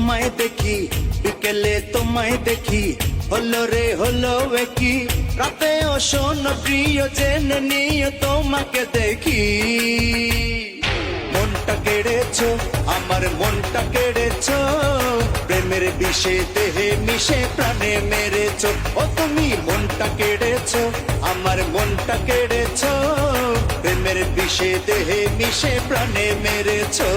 তোমায় দেখি, বিকেলে তোমায় দেখি, হলো রে হলো কি রাতেও শোনো প্রিয় জেনে নিয়ে তোমাকে দেখি। মনটা কেড়েছো, আমার মনটা কেড়েছো, প্রেমের বিষে দেহে মিশে প্রাণে মেরেছো। ও তুমি মনটা কেড়েছো, আমার মনটা কেড়েছো, প্রেমের বিষে দেহে মিশে প্রাণে মেরেছো।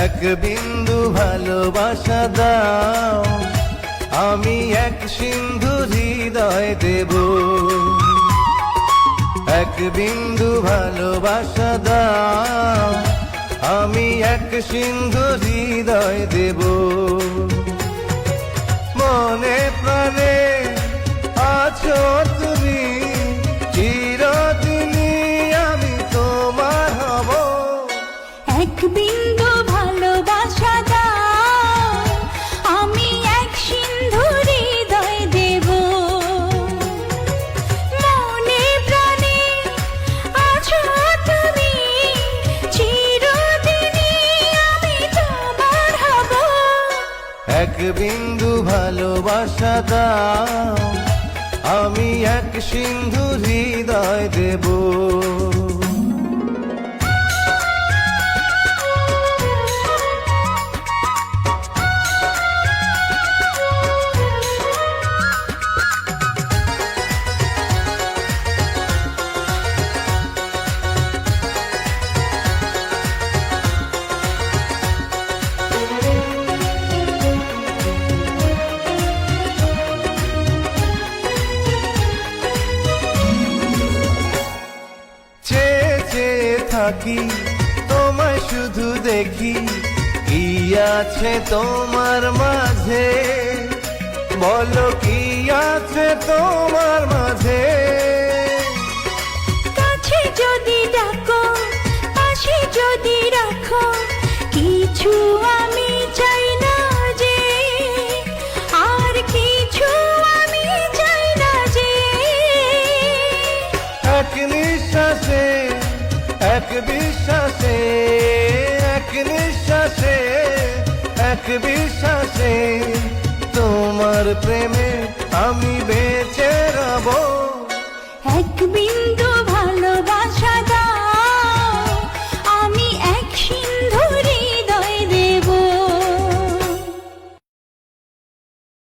এক বিন্দু ভালোবাসা দাও, আমি এক সিন্ধু হৃদয় দেব। এক বিন্দু ভালোবাসা দাও, আমি এক সিন্ধু হৃদয় দেব। মনে প্রাণে আছো তুমি, চিরদিনই আমি তোমার হব। এক বিন্দু ভালোবাসা দাও, আমি এক সিন্ধু হৃদয় দেব। মনে প্রাণে আছো তুমি, চিরদিনই আমি তোমার হব। এক বিন্দু ভালোবাসা দাও, আমি এক সিন্ধু হৃদয় দেব। থাকি তোমায় শুধু দেখি, কি আছে তোমার মাঝে, বলো কি আছে তোমার মাঝে। কাছে যদি ডাকো, পাশে যদি রাখো, কিছু আমি চাই না যে, আর কিছু আমি চাই না যে। এক নিঃশ্বাসে, এক বিশ্বাসে, এক নিঃশ্বাসে, এক বিশ্বাসে, তোমার প্রেমে আমি বেঁচে রব। এক বিন্দু